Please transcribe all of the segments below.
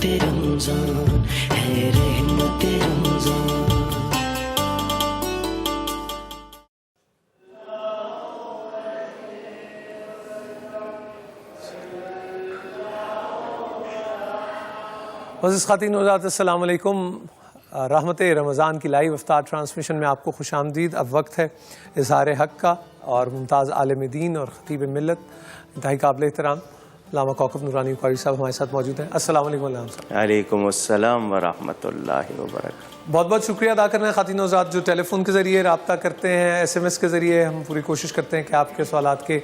رمضان ہے رحمت رمضان. عزیز خواتین و حضرات، السلام علیکم. رحمت رمضان کی لائیو افطار ٹرانسمیشن میں آپ کو خوش آمدید. اب وقت ہے اظہار حق کا اور ممتاز عالم دین اور خطیب ملت انتہائی قابل احترام علامہ کوکب نورانی قاری صاحب ہمارے ساتھ موجود ہیں. السلام علیکم علامہ صاحب. وعلیکم السلام ورحمۃ اللہ وبرکاتہ. بہت بہت شکریہ ادا کرنا ہے خواتین و حضرات جو ٹیلی فون کے ذریعے رابطہ کرتے ہیں، ایس ایم ایس کے ذریعے. ہم پوری کوشش کرتے ہیں کہ آپ کے سوالات کے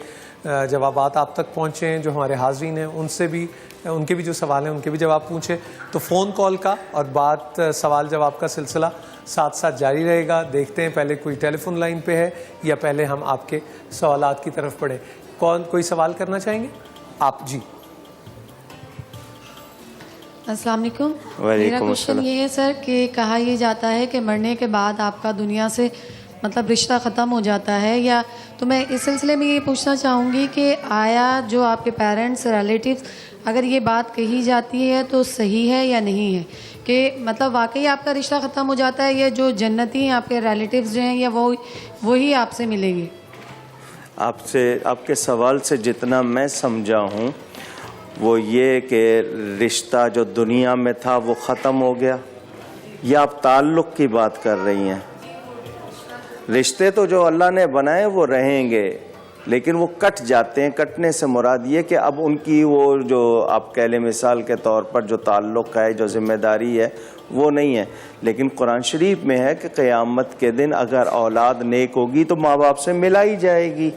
جوابات آپ تک پہنچیں. جو ہمارے حاضرین ہیں ان سے بھی ان کے بھی جو سوال ہیں ان کے بھی جواب پوچھیں. تو فون کال کا اور بات سوال جواب کا سلسلہ ساتھ ساتھ جاری رہے گا. دیکھتے ہیں پہلے کوئی ٹیلی فون لائن پہ ہے یا پہلے ہم آپ کے سوالات کی طرف پڑھیں. کوئی سوال کرنا چاہیں گے آپ؟ جی السلام علیکم. وعلیکم میرا کوشچن یہ ہے سر کہ کہا یہ جاتا ہے کہ مرنے کے بعد آپ کا دنیا سے مطلب رشتہ ختم ہو جاتا ہے، یا تو میں اس سلسلے میں یہ پوچھنا چاہوں گی کہ آیا جو آپ کے پیرنٹس ریلیٹیوز اگر یہ بات کہی جاتی ہے تو صحیح ہے یا نہیں ہے کہ مطلب واقعی آپ کا رشتہ ختم ہو جاتا ہے، یا جو جنتی ہیں آپ کے ریلیٹیوز جو ہیں یا وہی آپ سے ملیں گے؟ آپ کے سوال سے جتنا میں سمجھا ہوں وہ یہ کہ رشتہ جو دنیا میں تھا وہ ختم ہو گیا، یا آپ تعلق کی بات کر رہی ہیں؟ رشتے تو جو اللہ نے بنائے وہ رہیں گے، لیکن وہ کٹ جاتے ہیں. کٹنے سے مراد یہ کہ اب ان کی وہ جو آپ کہہ لیں مثال کے طور پر جو تعلق ہے، جو ذمہ داری ہے وہ نہیں ہے. لیکن قرآن شریف میں ہے کہ قیامت کے دن اگر اولاد نیک ہوگی تو ماں باپ سے ملائی جائے گی.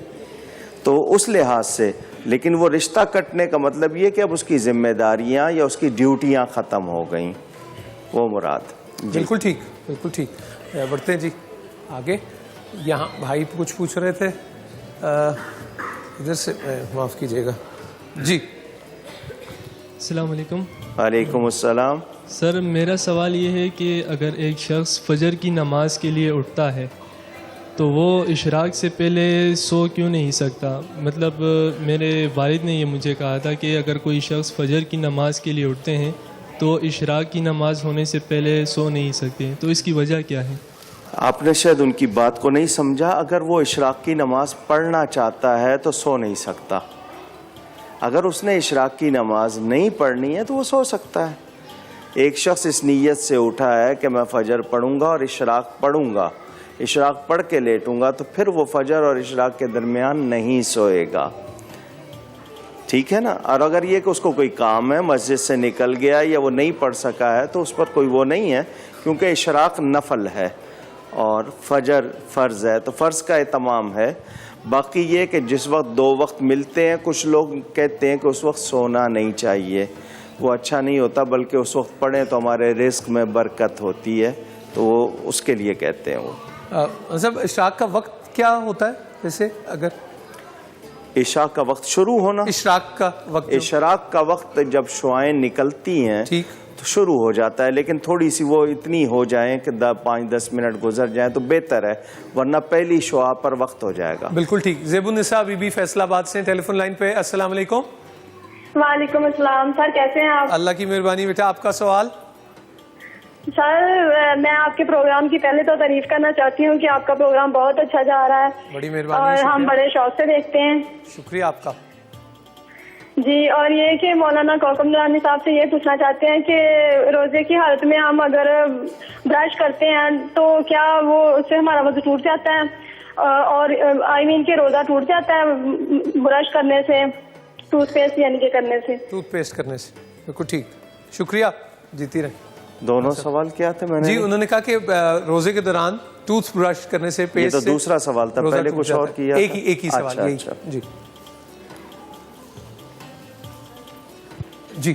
تو اس لحاظ سے لیکن وہ رشتہ کٹنے کا مطلب یہ کہ اب اس کی ذمہ داریاں یا اس کی ڈیوٹیاں ختم ہو گئیں، وہ مراد. بالکل ٹھیک، بالکل ٹھیک. بڑھتے ہیں جی آگے. یہاں بھائی کچھ پوچھ رہے تھے ادھر سے، معاف کیجیے گا. جی السلام علیکم. وعلیکم السلام. سر میرا سوال یہ ہے کہ اگر ایک شخص فجر کی نماز کے لیے اٹھتا ہے تو وہ اشراق سے پہلے سو کیوں نہیں سکتا؟ مطلب میرے والد نے یہ مجھے کہا تھا کہ اگر کوئی شخص فجر کی نماز کے لیے اٹھتے ہیں تو اشراق کی نماز ہونے سے پہلے سو نہیں سکتے، تو اس کی وجہ کیا ہے؟ آپ نے شاید ان کی بات کو نہیں سمجھا. اگر وہ اشراق کی نماز پڑھنا چاہتا ہے تو سو نہیں سکتا. اگر اس نے اشراق کی نماز نہیں پڑھنی ہے تو وہ سو سکتا ہے. ایک شخص اس نیت سے اٹھا ہے کہ میں فجر پڑھوں گا اور اشراق پڑھوں گا، اشراق پڑھ کے لیٹوں گا، تو پھر وہ فجر اور اشراق کے درمیان نہیں سوئے گا. ٹھیک ہے نا. اور اگر یہ کہ اس کو کوئی کام ہے، مسجد سے نکل گیا یا وہ نہیں پڑھ سکا ہے، تو اس پر کوئی وہ نہیں ہے، کیونکہ اشراق نفل ہے اور فجر فرض ہے، تو فرض کا اہتمام ہے. باقی یہ کہ جس وقت دو وقت ملتے ہیں، کچھ لوگ کہتے ہیں کہ اس وقت سونا نہیں چاہیے، وہ اچھا نہیں ہوتا، بلکہ اس وقت پڑھیں تو ہمارے رزق میں برکت ہوتی ہے، تو وہ اس کے لیے کہتے ہیں. وہ مطلب اشراق کا وقت کیا ہوتا ہے؟ جیسے اگر عشاء کا وقت شروع ہونا، اشراق کا وقت جب شعائیں نکلتی ہیں ٹھیک تو شروع ہو جاتا ہے، لیکن تھوڑی سی وہ اتنی ہو جائیں کہ 5-10 منٹ گزر جائیں تو بہتر ہے، ورنہ پہلی شعاع پر وقت ہو جائے گا. بالکل ٹھیک. زیب النساء بی بی فیصل آباد سے ٹیلی فون لائن پہ. السلام علیکم. وعلیکم السلام. سر کیسے ہیں آپ؟ اللہ کی مہربانی. بیٹا آپ کا سوال. سر میں آپ کے پروگرام کی پہلے تو تعریف کرنا چاہتی ہوں کہ آپ کا پروگرام بہت اچھا جا رہا ہے. بڑی مہربانی. اور ہم بڑے شوق سے دیکھتے ہیں. شکریہ آپ کا. جی. اور یہ کہ مولانا کوکب نورانی صاحب سے یہ پوچھنا چاہتے ہیں کہ روزے کی حالت میں ہم اگر برش کرتے ہیں تو کیا وہ اس سے ہمارا وضو ٹوٹ جاتا ہے؟ اور کہ روزہ ٹوٹ جاتا ہے برش کرنے سے، ٹوتھ پیسٹ یعنی کہ کرنے سے؟ ٹوتھ پیسٹ کرنے سے. بالکل ٹھیک. شکریہ. جیتی رہیں. دونوں سوال کیا تھے میں نے؟ جی انہوں نے کہا کہ روزے کے دوران ٹوتھ برش کرنے سے پیسٹ، یہ تو دوسرا سوال تھا، پہلے کچھ اور کیا. ایک ہی سوال. جی جی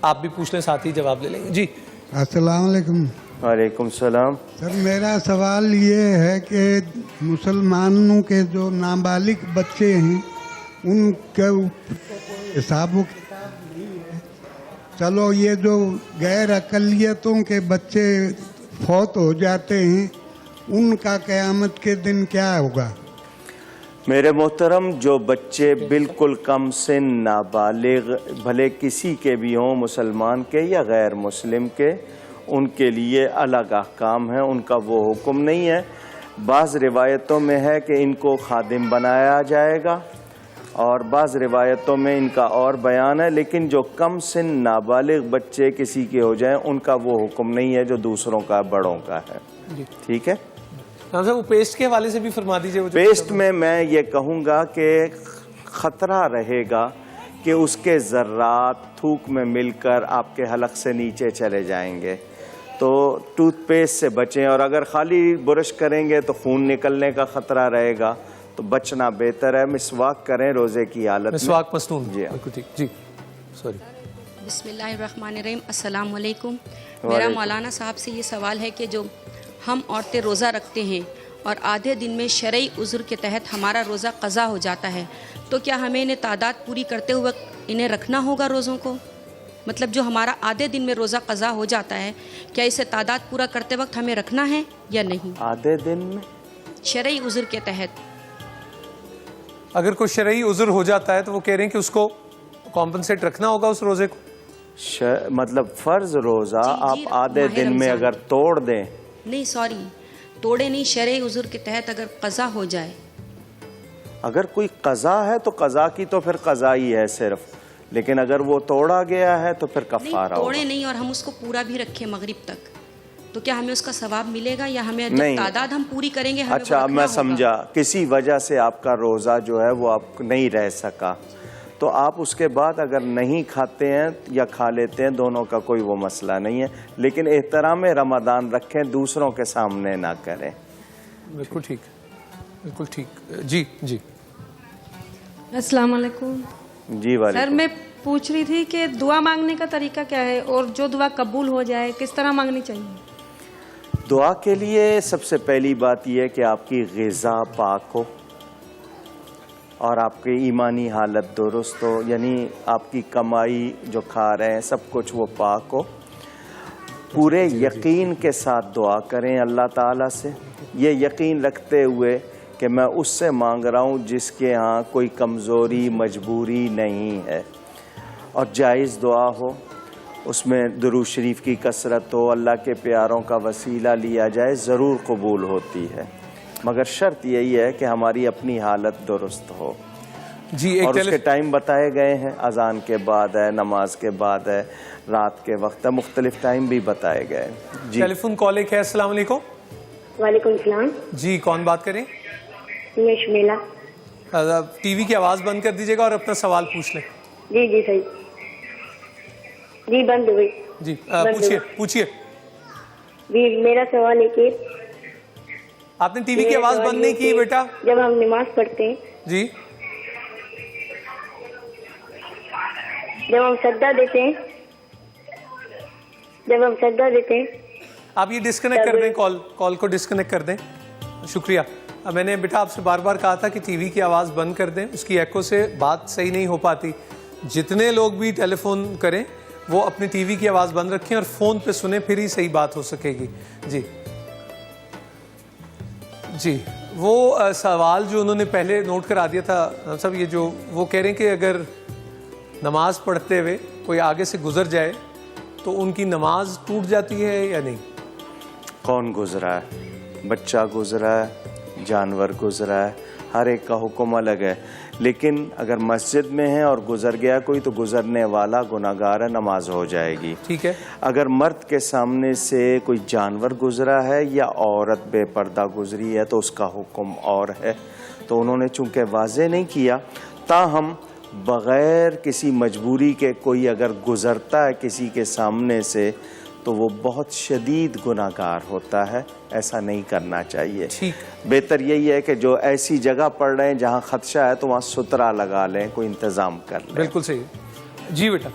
آپ بھی پوچھ لیں ساتھ ہی جواب لے لیں گے. جی السلام علیکم. وعلیکم السلام. سر میرا سوال یہ ہے کہ مسلمانوں کے جو نابالغ بچے ہیں ان کے حساب و کتاب نہیں ہے. چلو یہ جو غیر اقلیتوں کے بچے فوت ہو جاتے ہیں ان کا قیامت کے دن کیا ہوگا؟ میرے محترم، جو بچے بالکل کم سن نابالغ بھلے کسی کے بھی ہوں، مسلمان کے یا غیر مسلم کے، ان کے لیے الگ احکام ہیں، ان کا وہ حکم نہیں ہے۔ بعض روایتوں میں ہے کہ ان کو خادم بنایا جائے گا، اور بعض روایتوں میں ان کا اور بیان ہے، لیکن جو کم سن نابالغ بچے کسی کے ہو جائیں ان کا وہ حکم نہیں ہے جو دوسروں کا، بڑوں کا ہے۔ ٹھیک ہے، وہ پیسٹ کے حوالے سے بھی فرما دیجیے۔ پیسٹ میں یہ کہوں گا کہ خطرہ رہے گا کہ اس کے ذرات تھوک میں مل کر آپ کے حلق سے نیچے چلے جائیں گے، تو ٹوتھ پیسٹ سے بچیں، اور اگر خالی برش کریں گے تو خون نکلنے کا خطرہ رہے گا، تو بچنا بہتر ہے۔ مسواک کریں روزے کی حالت میں، مسواک مسنون۔ جی جی سوری۔ بسم اللہ الرحمن الرحیم۔ السلام علیکم۔ میرا مولانا صاحب سے یہ سوال ہے کہ جو ہم عورتیں روزہ رکھتے ہیں اور آدھے دن میں شرعی عذر کے تحت ہمارا روزہ قضا ہو جاتا ہے، تو کیا ہمیں انہیں تعداد پوری کرتے ہوئے انہیں رکھنا ہوگا روزوں کو؟ مطلب جو ہمارا آدھے دن میں روزہ قضا ہو جاتا ہے، کیا اسے تعداد پورا کرتے وقت ہمیں رکھنا ہے یا نہیں؟ آدھے دن میں شرعی عذر کے تحت اگر کوئی شرعی عذر ہو جاتا ہے تو وہ کہہ رہے ہیں کہ اس کو کمپنسیٹ رکھنا ہوگا اس روزے کو۔ مطلب فرض روزہ جی، آپ آدھے ماہ دن میں رمضان۔ اگر توڑ دیں، نہیں سوری، توڑے نہیں، شرعی عذر کے تحت اگر قضا ہو جائے۔ اگر کوئی قضا ہے تو قضا کی تو پھر قضا ہی ہے صرف، لیکن اگر وہ توڑا گیا ہے تو پھر نہیں کفارہ توڑے ہوگا۔ نہیں اور ہم اس کو پورا بھی رکھیں مغرب تک، تو کیا ہمیں اس کا ثواب ملے گا یا ہمیں نہیں۔ جب تعداد ہم پوری کریں گے ہمیں اچھا، وہ اب رکھنا میں ہوگا؟ سمجھا، کسی وجہ سے آپ کا روزہ جو ہے وہ آپ نہیں رہ سکا، تو آپ اس کے بعد اگر نہیں کھاتے ہیں یا کھا لیتے ہیں، دونوں کا کوئی وہ مسئلہ نہیں ہے، لیکن احترام رمضان رکھیں، دوسروں کے سامنے نہ کریں۔ بالکل ٹھیک، بالکل ٹھیک۔ جی جی السلام علیکم جی سر، وعلیکم۔ میں پوچھ رہی تھی کہ دعا مانگنے کا طریقہ کیا ہے، اور جو دعا قبول ہو جائے کس طرح مانگنی چاہیے؟ دعا کے لیے سب سے پہلی بات یہ ہے کہ آپ کی غذا پاک ہو اور آپ کی ایمانی حالت درست ہو، یعنی آپ کی کمائی جو کھا رہے ہیں سب کچھ وہ پاک ہو۔ پورے یقین کے ساتھ دعا کریں اللہ تعالیٰ سے، یہ یقین رکھتے ہوئے کہ میں اس سے مانگ رہا ہوں جس کے ہاں کوئی کمزوری مجبوری نہیں ہے، اور جائز دعا ہو، اس میں درود شریف کی کثرت ہو، اللہ کے پیاروں کا وسیلہ لیا جائے، ضرور قبول ہوتی ہے، مگر شرط یہی ہے کہ ہماری اپنی حالت درست ہو۔ جی اور اس کے ٹائم بتائے گئے ہیں، اذان کے بعد ہے، نماز کے بعد ہے، رات کے وقت ہے، مختلف ٹائم بھی بتائے گئے ہیں۔ جی ٹیلی فون کال ایک ہے۔ السلام علیکم۔ وعلیکم السلام، جی کون بات کریں؟ میں شمیلا۔ ٹی وی کی آواز بند کر دیجیے گا اور اپنا سوال پوچھ لیں۔ جی جی صحیح، جی بند ہوئی۔ جی پوچھیے پوچھیے۔ جی میرا سوال ہے کہ آپ نے ٹی وی کی آواز بند نہیں کی بیٹا؟ جب ہم نماز پڑھتے ہیں، جی جب ہم سجدہ دیتے ہیں، آپ یہ ڈسکنیکٹ کر دیں، کال کو ڈسکنیکٹ کر دیں۔ شکریہ۔ میں نے بیٹا آپ سے بار بار کہا تھا کہ ٹی وی کی آواز بند کر دیں، اس کی ایکو سے بات صحیح نہیں ہو پاتی۔ جتنے لوگ بھی ٹیلی فون کریں وہ اپنی ٹی وی کی آواز بند رکھیں اور فون پہ سنیں، پھر ہی صحیح بات ہو سکے گی۔ جی جی وہ سوال جو انہوں نے پہلے نوٹ کرا دیا تھا صاحب، یہ جو وہ کہہ رہے ہیں کہ اگر نماز پڑھتے ہوئے کوئی آگے سے گزر جائے تو ان کی نماز ٹوٹ جاتی ہے یا نہیں؟ کون گزرا ہے؟ بچہ گزرا ہے، جانور گزرا ہے، ہر ایک کا حکم الگ ہے، لیکن اگر مسجد میں ہے اور گزر گیا کوئی تو گزرنے والا گناہگار ہے، نماز ہو جائے گی۔ ٹھیک ہے۔ اگر مرد کے سامنے سے کوئی جانور گزرا ہے یا عورت بے پردہ گزری ہے تو اس کا حکم اور ہے، تو انہوں نے چونکہ واضح نہیں کیا، تاہم بغیر کسی مجبوری کے کوئی اگر گزرتا ہے کسی کے سامنے سے تو وہ بہت شدید گناہگار ہوتا ہے، ایسا نہیں کرنا چاہیے۔ بہتر یہی ہے کہ جو ایسی جگہ پڑھ رہے ہیں جہاں خدشہ ہے تو وہاں سترا لگا لیں، کوئی انتظام کر لیں۔ بالکل صحیح۔ جی بیٹا۔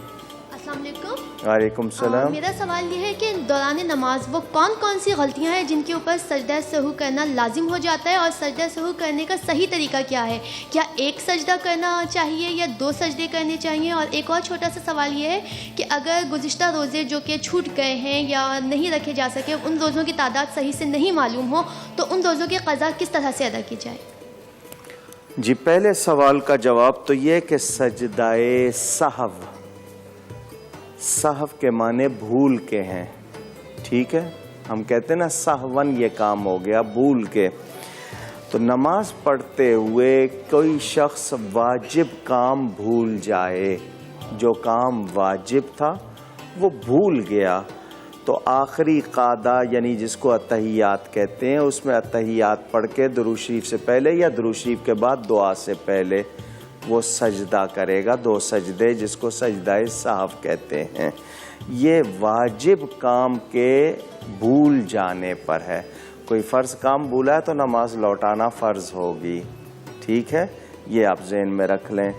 السلام علیکم۔ وعلیکم السلام۔ میرا سوال یہ ہے کہ دوران نماز وہ کون کون سی غلطیاں ہیں جن کے اوپر سجدہ سہو کرنا لازم ہو جاتا ہے، اور سجدہ سہو کرنے کا صحیح طریقہ کیا ہے؟ کیا ایک سجدہ کرنا چاہیے یا 2 سجدے کرنے چاہیے؟ اور ایک اور چھوٹا سا سوال یہ ہے کہ اگر گزشتہ روزے جو کہ چھوٹ گئے ہیں یا نہیں رکھے جا سکے، ان روزوں کی تعداد صحیح سے نہیں معلوم ہو، تو ان روزوں کی قضا کس طرح سے ادا کی جائے؟ جی پہلے سوال کا جواب تو یہ کہ سجدائے سہو، سہو کے معنی بھول کے ہیں، ٹھیک ہے، ہم کہتے ہیں نا سہون یہ کام ہو گیا بھول کے. تو نماز پڑھتے ہوئے کوئی شخص واجب کام بھول جائے، جو کام واجب تھا وہ بھول گیا، تو آخری قاعدہ یعنی جس کو اتحیات کہتے ہیں، اس میں اتحیات پڑھ کے درود شریف سے پہلے یا درود شریف کے بعد دعا سے پہلے وہ سجدہ کرے گا، 2 سجدے، جس کو سجدہ سہو کہتے ہیں. یہ واجب کام کے بھول جانے پر ہے. کوئی فرض کام بھولا ہے تو نماز لوٹانا فرض ہوگی، ٹھیک ہے، یہ آپ ذہن میں رکھ لیں.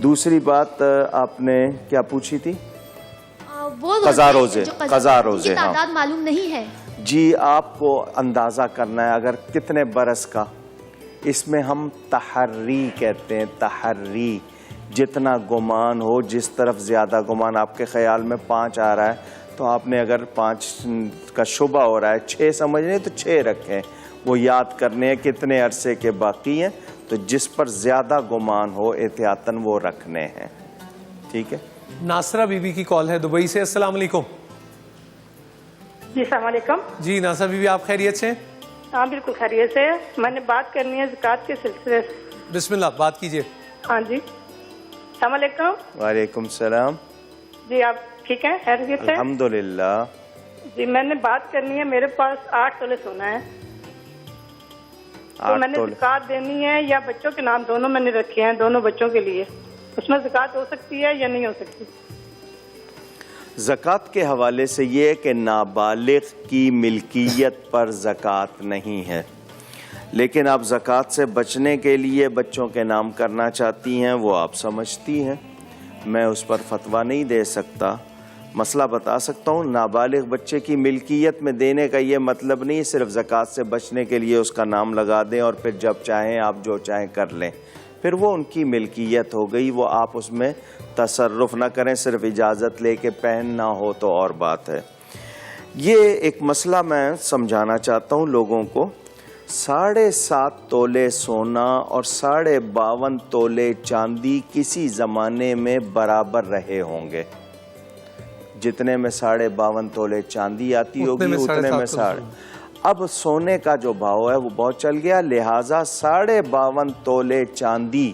دوسری بات آپ نے کیا پوچھی تھی؟ قضا روزے، قضا روزے، ہاں تعداد معلوم نہیں ہے. جی آپ کو اندازہ کرنا ہے اگر کتنے برس کا. اس میں ہم تحری کہتے ہیں، تحری، جتنا گمان ہو، جس طرف زیادہ گمان. آپ کے خیال میں 5 آ رہا ہے تو آپ نے اگر 5 کا شبہ ہو رہا ہے 6 سمجھنے تو 6 رکھیں. وہ یاد کرنے ہیں کتنے عرصے کے باقی ہیں، تو جس پر زیادہ گمان ہو احتیاطاً وہ رکھنے ہیں، ٹھیک ہے. ناصرہ بی بی کی کال ہے دبئی سے. السلام علیکم. جی السلام علیکم. جی ناصرہ بی بی، آپ خیریت سے؟ ہاں بالکل خیریت سے. میں نے بات کرنی ہے زکوٰۃ کے سلسلے سے. بسم اللہ، بات کیجیے. ہاں جی السلام علیکم. وعلیکم السلام. جی آپ ٹھیک ہیں، خیریت سے؟ الحمدللہ. جی میں نے بات کرنی ہے، میرے پاس 8 تولے سونا ہے، تو میں نے زکوٰۃ دینی ہے یا بچوں کے نام دونوں میں نے رکھے ہیں، دونوں بچوں کے لیے، اس میں زکوٰۃ ہو سکتی ہے یا نہیں ہو سکتی؟ زکوٰۃ کے حوالے سے یہ کہ نابالغ کی ملکیت پر زکوٰۃ نہیں ہے، لیکن آپ زکوٰۃ سے بچنے کے لیے بچوں کے نام کرنا چاہتی ہیں، وہ آپ سمجھتی ہیں، میں اس پر فتویٰ نہیں دے سکتا. مسئلہ بتا سکتا ہوں، نابالغ بچے کی ملکیت میں دینے کا یہ مطلب نہیں صرف زکوٰۃ سے بچنے کے لیے اس کا نام لگا دیں اور پھر جب چاہیں آپ جو چاہیں کر لیں، پھر وہ ان کی ملکیت ہو گئی، وہ آپ اس میں تصرف نہ کریں، صرف اجازت لے کے پہننا ہو تو اور بات ہے. یہ ایک مسئلہ میں سمجھانا چاہتا ہوں لوگوں کو. 7.5 تولے سونا اور 52.5 تولے چاندی کسی زمانے میں برابر رہے ہوں گے. جتنے میں 52.5 تولے چاندی آتی ہوگی اتنے میں 7.5. اب سونے کا جو بھاؤ ہے وہ بہت چل گیا، لہٰذا 52.5 تولے چاندی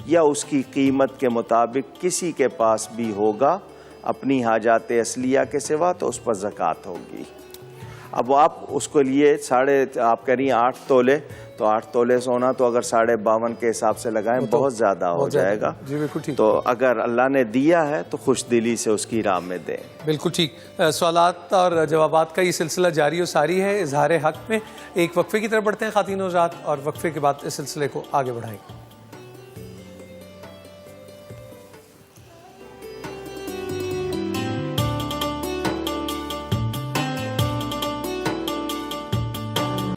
یا اس کی قیمت کے مطابق کسی کے پاس بھی ہوگا اپنی حاجات اصلیہ کے سوا، تو اس پر زکوٰۃ ہوگی. اب آپ اس کو لیے آپ کہہ رہی ہیں 8 تولے، تو 8 تولے سونا تو اگر 52.5 کے حساب سے لگائیں بہت زیادہ ہو جائے گا. جی بالکل ٹھیک. تو اگر اللہ نے دیا ہے تو خوش دلی سے اس کی راہ میں دیں. بالکل ٹھیک. سوالات اور جوابات کا یہ سلسلہ جاری و ساری ہے اظہار حق میں. ایک وقفے کی طرف بڑھتے ہیں خواتین و حضرات، اور وقفے کے بعد اس سلسلے کو آگے بڑھائیں گے.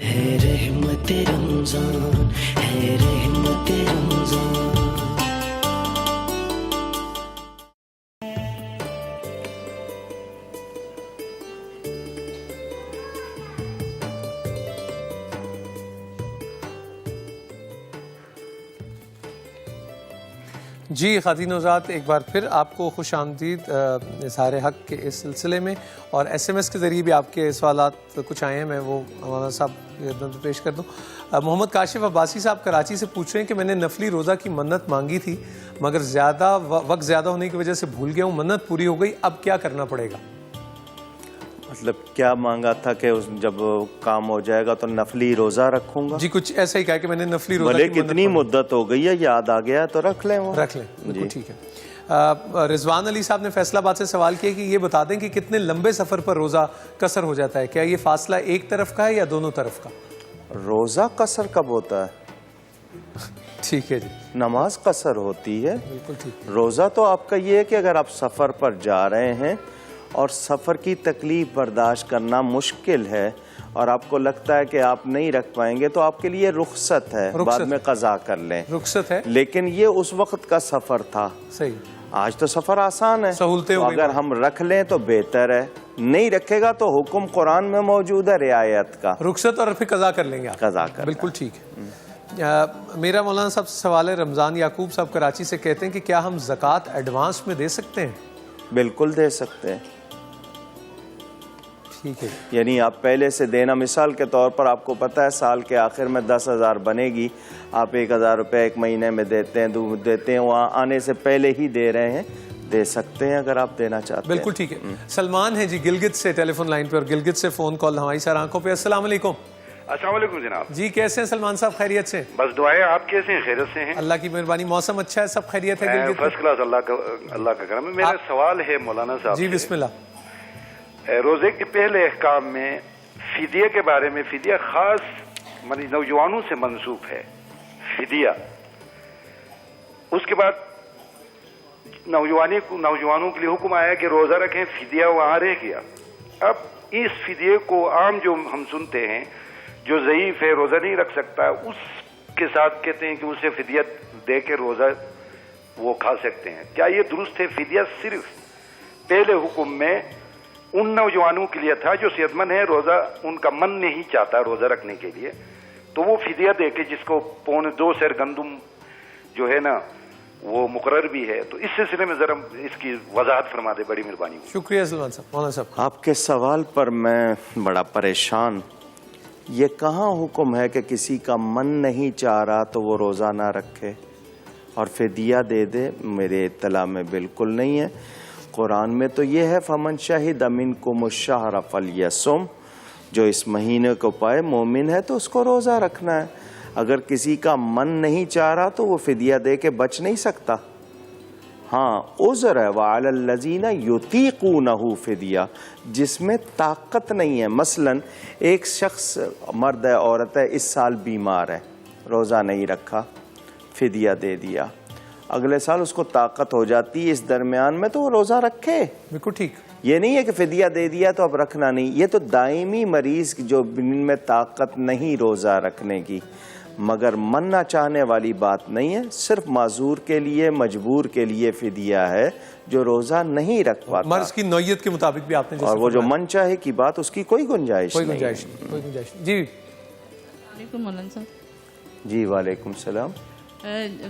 ہے رحمت رمضان، ہے رحمت رمضان. جی خواتین و حضرات، ایک بار پھر آپ کو خوش آمدید اظہار حق کے اس سلسلے میں. اور ایس ایم ایس کے ذریعے بھی آپ کے سوالات کچھ آئے ہیں، میں وہ مولانا صاحب پیش کر دوں. محمد کاشف عباسی صاحب کراچی سے پوچھ رہے ہیں کہ میں نے نفلی روزہ کی منت مانگی تھی، مگر وقت زیادہ ہونے کی وجہ سے بھول گیا ہوں، منت پوری ہو گئی، اب کیا کرنا پڑے گا؟ مطلب کیا مانگا تھا کہ جب کام ہو جائے گا تو نفلی روزہ رکھوں گا؟ جی کچھ ایسا ہی کہا کہ میں نے نفلی روزہ بھلے کتنی مدت ہو گئی ہے، یاد آ گیا تو رکھ لیں. وہ رکھ لیں، بالکل ٹھیک ہے. رضوان علی صاحب نے فیصلہ آباد سے سوال کیا کہ یہ بتا دیں کہ کتنے لمبے سفر پر روزہ قصر ہو جاتا ہے؟ کیا یہ فاصلہ ایک طرف کا ہے یا دونوں طرف کا؟ روزہ قصر کب ہوتا ہے؟ ٹھیک ہے جی، نماز قصر ہوتی ہے. بالکل ٹھیک. روزہ تو آپ کا یہ ہے کہ اگر آپ سفر پر جا رہے ہیں اور سفر کی تکلیف برداشت کرنا مشکل ہے اور آپ کو لگتا ہے کہ آپ نہیں رکھ پائیں گے تو آپ کے لیے رخصت ہے، بعد میں قضا کر لیں. رخصت ہے، لیکن یہ اس وقت کا سفر تھا. صحیح. آج تو سفر آسان ہے، سہولتیں ہو گئی. اگر ہم رکھ لیں تو بہتر ہے، نہیں رکھے گا تو حکم قرآن میں موجود ہے رعایت کا، رخصت اور پھر قضا کر لیں گے آپ. قضا کر. بالکل ٹھیک ہے. میرا مولانا صاحب سے سوال ہے، رمضان یعقوب صاحب کراچی سے کہتے ہیں کہ کیا ہم زکوٰۃ ایڈوانس میں دے سکتے ہیں؟ بالکل دے سکتے ہیں، ٹھیک ہے، یعنی آپ پہلے سے دینا. مثال کے طور پر آپ کو پتہ ہے سال کے آخر میں 10,000 بنے گی، آپ 1,000 روپے ایک مہینے میں دیتے ہیں وہاں آنے سے پہلے ہی دے رہے ہیں، دے سکتے ہیں اگر آپ دینا چاہتے ہیں. بالکل ٹھیک ہے. سلمان ہے جی گلگت سے ٹیلی فون لائن پہ، اور گلگت سے فون کال ہماری سر آنکھوں پہ. السلام علیکم. السلام علیکم جناب. جی کیسے ہیں سلمان صاحب؟ خیریت سے؟ بس دعائیں، آپ کیسے ہیں؟ خیریت سے ہیں؟ اللہ کی مہربانی. موسم اچھا ہے، سب خیریت ہے گلگت؟ فرسٹ کلاس، اللہ کا کرم ہے. میرا سوال ہے مولانا صاحب جی بسم اللہ. روزے کے پہلے احکام میں فدیہ کے بارے میں، فدیہ خاص نوجوانوں سے منسوب ہے فدیہ. اس کے بعد نوجوانوں کے لیے حکم آیا کہ روزہ رکھیں، فدیہ وہاں رہ گیا. اب اس فدیے کو عام جو ہم سنتے ہیں جو ضعیف ہے، روزہ نہیں رکھ سکتا، اس کے ساتھ کہتے ہیں کہ اسے فدیہ دے کے روزہ وہ کھا سکتے ہیں. کیا یہ درست ہے؟ فدیہ صرف پہلے حکم میں ان نوجوانوں کے لیے تھا جو صحت مند ہے، روزہ ان کا من نہیں چاہتا روزہ رکھنے کے لیے، تو وہ فدیہ دے کے جس کو 2.25 سیر گندم جو ہے نا وہ مقرر بھی ہے. تو اس سلسلے میں ذرا اس کی وضاحت فرما دے، بڑی مہربانی. شکریہ سلمان صاحب. مولانا صاحب آپ کے سوال پر میں بڑا پریشان. یہ کہاں حکم ہے کہ کسی کا من نہیں چاہ رہا تو وہ روزہ نہ رکھے اور فدیہ دے دے؟ میرے اطلاع میں بالکل نہیں ہے. قرآن میں تو یہ ہے فمن شہد منکم الشہر فلیصم، جو اس مہینے کو پائے مومن ہے تو اس کو روزہ رکھنا ہے. اگر کسی کا من نہیں چاہ رہا تو وہ فدیہ دے کے بچ نہیں سکتا. ہاں عذر ہے، وعلی الذین یطیقونہ فدیہ، جس میں طاقت نہیں ہے. مثلا ایک شخص مرد ہے عورت ہے اس سال بیمار ہے، روزہ نہیں رکھا، فدیہ دے دیا، اگلے سال اس کو طاقت ہو جاتی ہے اس درمیان میں تو وہ روزہ رکھے. بالکل ٹھیک. یہ نہیں ہے کہ فدیہ دے دیا تو اب رکھنا نہیں. یہ تو دائمی مریض جو جن میں طاقت نہیں روزہ رکھنے کی، مگر مننا چاہنے والی بات نہیں ہے. صرف معذور کے لیے، مجبور کے لیے فدیہ ہے جو روزہ نہیں رکھ پاتا. مرض کی نوعیت کے مطابق بھی آپ نے، اور وہ جو من چاہے کی بات اس کی کوئی گنجائش نہیں. جی وعلیکم مولانا صاحب. جی وعلیکم السلام.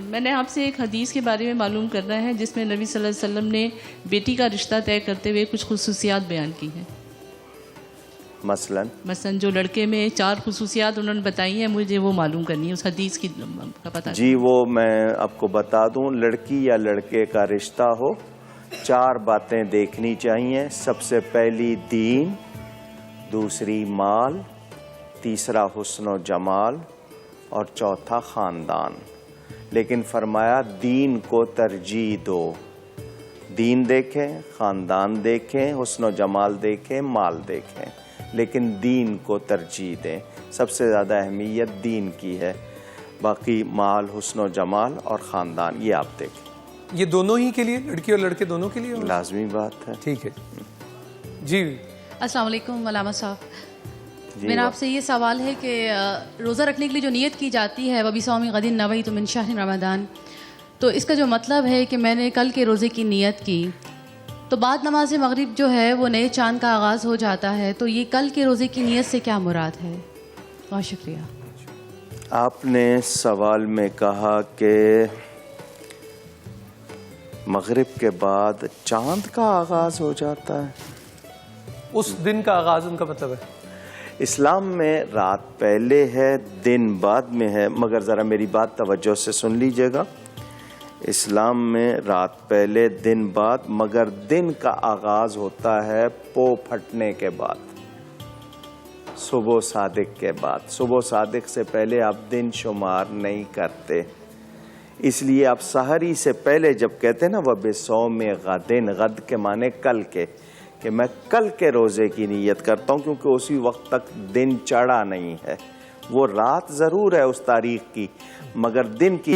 میں نے آپ سے ایک حدیث کے بارے میں معلوم کرنا ہے جس میں نبی صلی اللہ علیہ وسلم نے بیٹی کا رشتہ طے کرتے ہوئے کچھ خصوصیات بیان کی ہیں. مثلا جو لڑکے میں 4 خصوصیات انہوں نے بتائی ہیں، مجھے وہ معلوم کرنی ہے، اس حدیث کی کا پتہ. جی وہ میں آپ کو بتا دوں، لڑکی یا لڑکے کا رشتہ ہو 4 باتیں دیکھنی چاہیے. سب سے پہلی دین، دوسری مال، تیسرا حسن و جمال، اور چوتھا خاندان. لیکن فرمایا دین کو ترجیح دو. دین دیکھیں، خاندان دیکھیں، حسن و جمال دیکھیں، مال دیکھیں، لیکن دین کو ترجیح دیں. سب سے زیادہ اہمیت دین کی ہے، باقی مال، حسن و جمال اور خاندان یہ آپ دیکھیں. یہ دونوں ہی کے لیے، لڑکی اور لڑکے دونوں کے لیے لازمی بات ہے. ٹھیک ہے. جی السلام علیکم علامہ صاحب. میرا آپ سے یہ سوال ہے کہ روزہ رکھنے کے لیے جو نیت کی جاتی ہے وَبِصَوْمِ غَدٍ نَوَیْتُ مِنْ شَهْرِ رمضان، تو اس کا جو مطلب ہے کہ میں نے کل کے روزے کی نیت کی، تو بعد نماز مغرب جو ہے وہ نئے چاند کا آغاز ہو جاتا ہے، تو یہ کل کے روزے کی نیت سے کیا مراد ہے؟ بہت شکریہ. آپ نے سوال میں کہا کہ مغرب کے بعد چاند کا آغاز ہو جاتا ہے، اس دن کا آغاز ان کا مطلب ہے. اسلام میں رات پہلے ہے، دن بعد میں ہے. مگر ذرا میری بات توجہ سے سن لیجئے گا. اسلام میں رات پہلے دن بعد، مگر دن کا آغاز ہوتا ہے پو پھٹنے کے بعد، صبح صادق کے بعد. صبح صادق سے پہلے آپ دن شمار نہیں کرتے. اس لیے آپ سحری سے پہلے جب کہتے ہیں نا وَبِصَوْمِ غَدٍ، غد کے معنی کل کے، کہ میں کل کے روزے کی نیت کرتا ہوں، کیونکہ اسی وقت تک دن چڑھا نہیں ہے. وہ رات ضرور ہے اس تاریخ کی، مگر دن کی